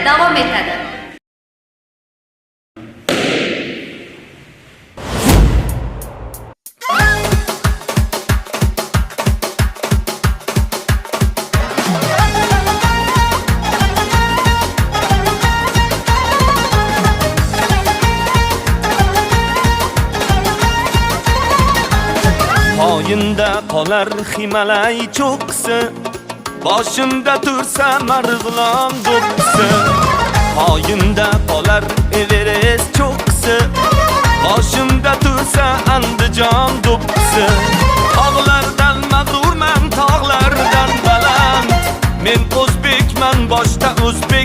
davom etadi. Poyinda qolar Himalay cho'qqisi, boshimda tursa Marg'ilon do'ppisi. Poyinda qolar Everest cho'qqisi, boshimda tursa Andijon do'ppisi. Tog'lardan mag'rurman, tog'lardan baland, men o'zbekman, boshda o'zbek